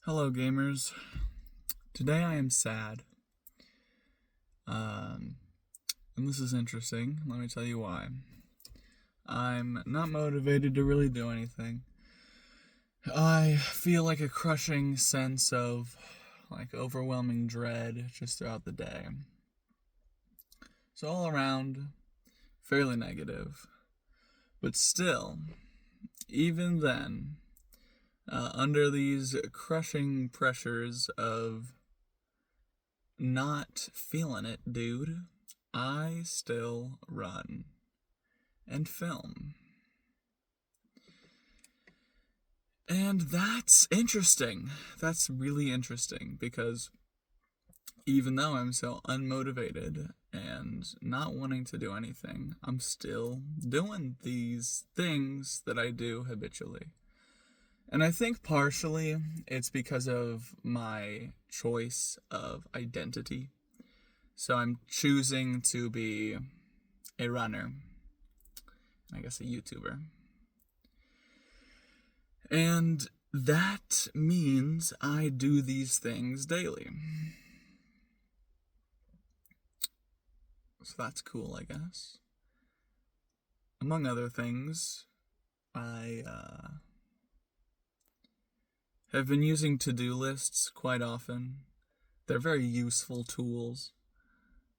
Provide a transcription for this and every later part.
Hello, gamers. Today I am sad. Um, and this is interesting. Let me tell you why. I'm not motivated to really do anything. I feel like a crushing sense of, overwhelming dread just throughout the day. So, all around, fairly negative. But still, even then, under these crushing pressures of not feeling it, dude, I still run and film. And that's interesting. That's really interesting because even though I'm so unmotivated and not wanting to do anything, I'm still doing these things that I do habitually. And I think partially it's because of my choice of identity. So I'm choosing to be a runner, I guess a YouTuber. And that means I do these things daily. So that's cool, I guess. Among other things, I have been using to-do lists quite often. They're very useful tools.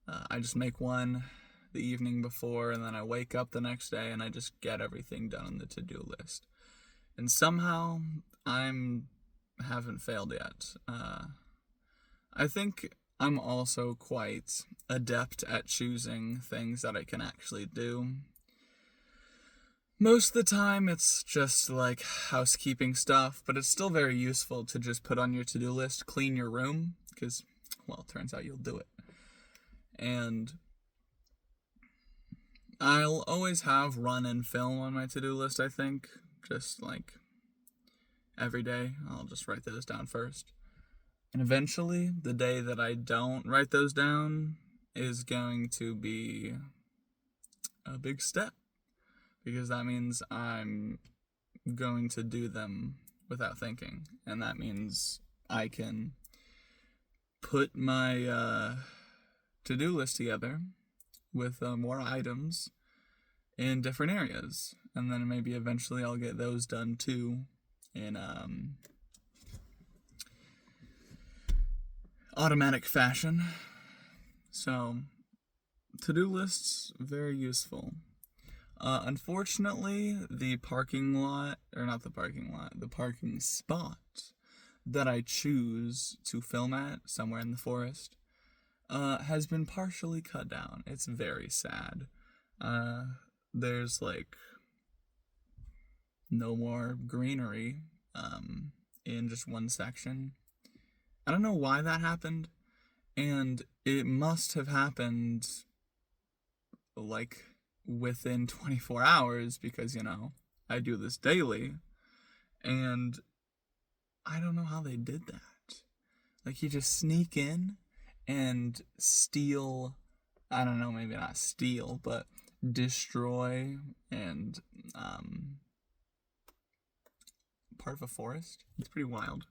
I just make one the evening before, and then I wake up the next day and I just get everything done on the to-do list. And somehow haven't failed yet. I think I'm also quite adept at choosing things that I can actually do. Most of the time it's just like housekeeping stuff, but it's still very useful to just put on your to-do list, clean your room, because, well, it turns out you'll do it. And I'll always have run and film on my to-do list, I think. Just like every day, I'll just write those down first. And eventually, the day that I don't write those down is going to be a big step. Because that means I'm going to do them without thinking. And that means I can put my to-do list together with more items in different areas. And then maybe eventually I'll get those done too in automatic fashion. So, to-do lists, very useful. Unfortunately, the parking spot that I choose to film at, somewhere in the forest, has been partially cut down. It's very sad. There's no more greenery in just one section. I don't know why that happened, and it must have happened within 24 hours because, I do this daily, and I don't know how they did that. You just sneak in and steal, I don't know, maybe not steal, but destroy and part of a forest. It's pretty wild.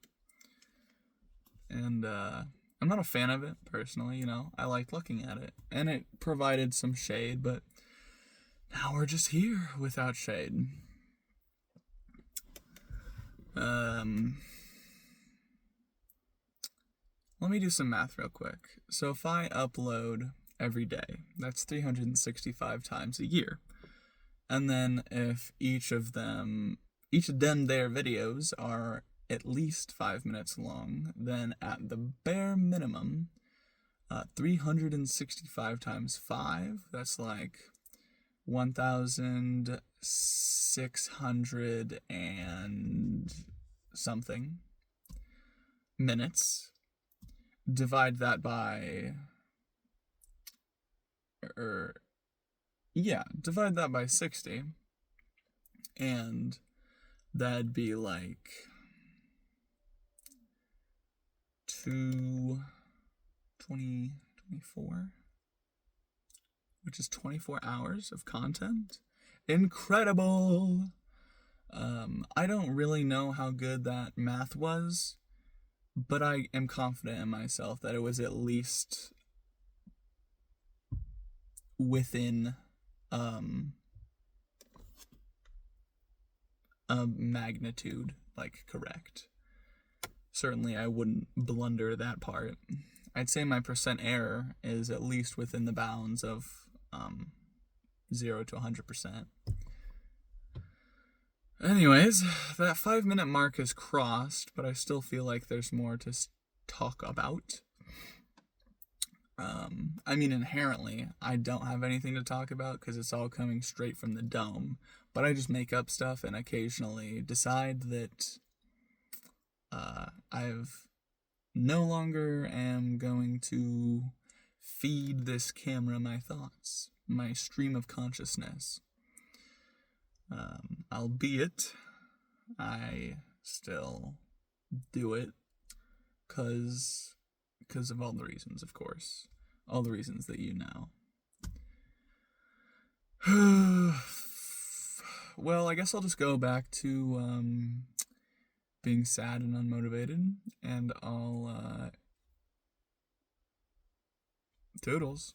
And I'm not a fan of it personally, I liked looking at it, and it provided some shade, but now we're just here without shade. Let me do some math real quick. So if I upload every day, that's 365 times a year. And then if each of them their videos are at least 5 minutes long, then at the bare minimum, 365 times 5, that's 1,600 and something minutes. Divide that by 60, and that'd be 24, which is 24 hours of content. Incredible! I don't really know how good that math was, but I am confident in myself that it was at least within a magnitude, like, correct. Certainly I wouldn't blunder that part. I'd say my percent error is at least within the bounds of 0 to 100%. Anyways, that 5-minute mark is crossed, but I still feel like there's more to talk about. I mean, inherently, I don't have anything to talk about because it's all coming straight from the dome, but I just make up stuff and occasionally decide that I've no longer am going to feed this camera my thoughts, my stream of consciousness. Albeit, I still do it because of all the reasons, of course. All the reasons that you know. Well, I guess I'll just go back to being sad and unmotivated, and I'll toodles.